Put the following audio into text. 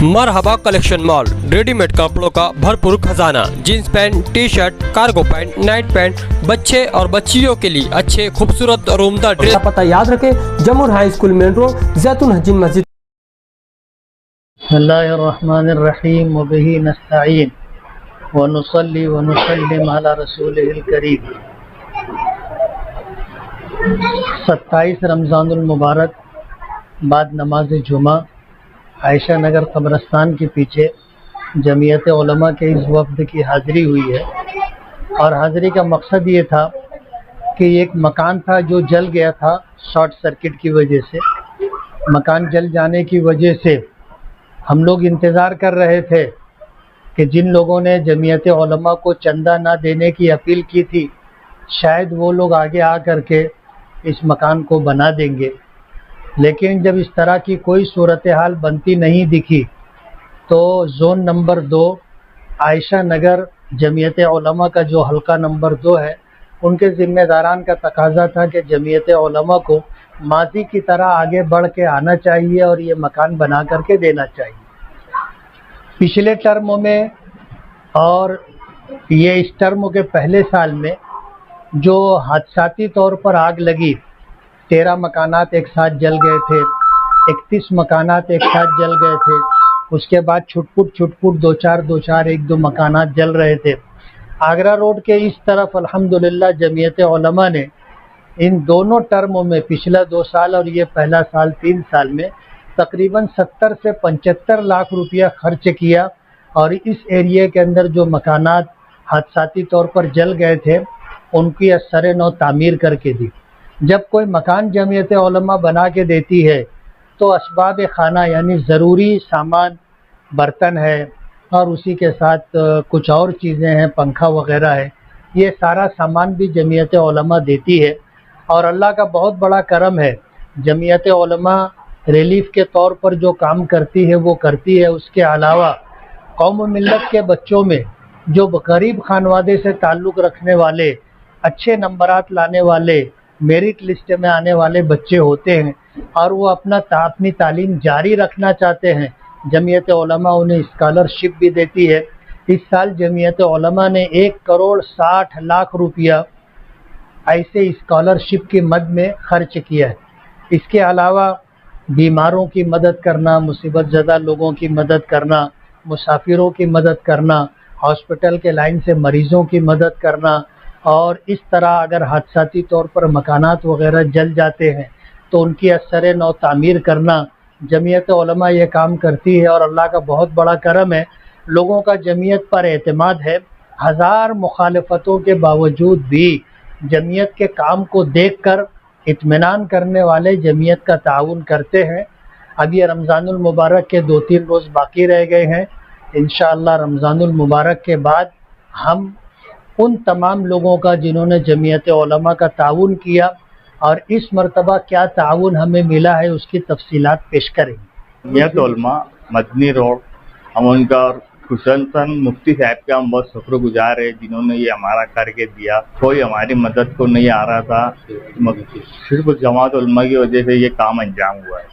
मरहबा collection mall, readymade कपड़ों का भरपूर खजाना, jeans pant, T shirt, cargo pant, night pant, बच्चे और बच्चियों के लिए अच्छे खूबसूरत और उम्दा ड्रेस। पता याद रखें, जमूर हाई स्कूल मेन रोड, जैतून हजीन मस्जिद। बिस्मिल्लाहिर्रहमानिर्रहीम व बिही नस्तईन व नुसल्ली व नुसल्लिम अला रसूलिल करीम। 27 रमज़ानुल मुबारक बाद नमाज जुमा आयशा नगर कब्रस्तान के पीछे जमीयत उलमा के इस वफ्द की हाज़िरी हुई है। और हाज़िरी का मकसद ये था कि एक मकान था जो जल गया था शॉर्ट सर्किट की वजह से। मकान जल जाने की वजह से हम लोग इंतज़ार कर रहे थे कि जिन लोगों ने जमीयत उलमा को चंदा ना देने की अपील की थी, शायद वो लोग आगे आ करके इस मकान को बना देंगे। लेकिन जब इस तरह की कोई सूरत हाल बनती नहीं दिखी तो जोन नंबर 2 आयशा नगर जमीयत उलमा का जो हल्का नंबर 2 है, उनके ज़िम्मेदारान का तकाजा था कि जमीयत उलमा को माजी की तरह आगे बढ़ के आना चाहिए और ये मकान बना करके देना चाहिए। पिछले टर्मों में और ये इस टर्म के पहले साल में जो हादसाती तौर पर आग लगी, 13 मकानात एक साथ जल गए थे, 31 मकानात एक साथ जल गए थे। उसके बाद छुटपुट दो चार एक दो मकानात जल रहे थे। आगरा रोड के इस तरफ अल्हम्दुलिल्लाह जमीयत उलमा ने इन दोनों टर्मों में, पिछला 2 साल और ये पहला साल 3 साल में, तकरीबन 70 से 75 लाख रुपया खर्च किया और इस एरिया के अंदर जो मकानात हादसाती तौर पर जल गए थे उनकी असर नौ तामीर करके दी। जब कोई मकान जमीयत उलमा बना के देती है तो असबाब खाना यानी ज़रूरी सामान, बर्तन है और उसी के साथ कुछ और चीज़ें हैं, पंखा वगैरह है, ये सारा सामान भी जमीयत उलमा देती है। और अल्लाह का बहुत बड़ा करम है, जमीयत उलमा रिलीफ के तौर पर जो काम करती है वो करती है। उसके अलावा कौम मिल्लत के बच्चों में जो गरीब खानवादे से ताल्लुक़ रखने वाले, अच्छे नंबरात लाने वाले, मेरिट लिस्ट में आने वाले बच्चे होते हैं और वो अपनी तालीम जारी रखना चाहते हैं, जमीयत उलमा उन्हें स्कॉलरशिप भी देती है। इस साल जमीयत उलमा ने 1 करोड़ 60 लाख रुपया ऐसे स्कॉलरशिप की मद में खर्च किया है। इसके अलावा बीमारों की मदद करना, मुसीबत ज़दा लोगों की मदद करना, मुसाफिरों की मदद करना, हॉस्पिटल के लाइन से मरीज़ों की मदद करना, और इस तरह अगर हादसाती तौर पर मकानात वगैरह जल जाते हैं तो उनकी असर नौ तामीर करना, जमीयत उलमा ये काम करती है। और अल्लाह का बहुत बड़ा करम है, लोगों का जमीयत पर एतमाद है। 1000 मुखालफतों के बावजूद भी जमीयत के काम को देखकर इत्मीनान करने वाले जमीयत का ताउन करते हैं। अब ये रमज़ानुल मुबारक के 2-3 रोज़ बाकी रह गए हैं। इंशाअल्लाह रमज़ानुल मुबारक के बाद हम उन तमाम लोगों का जिन्होंने जमीयत उलमा का ताउन किया और इस मरतबा क्या ताउन हमें मिला है उसकी तफसीलात पेश करेंगे। जमीयत उलमा मदनी रोड, हम उनका और खुशनसन मुफ्ती साहब का हम बहुत शुक्रगुजार है जिन्होंने ये हमारा करके दिया। कोई हमारी मदद को नहीं आ रहा था, सिर्फ जमात उलमा की वजह से ये काम अंजाम हुआ है।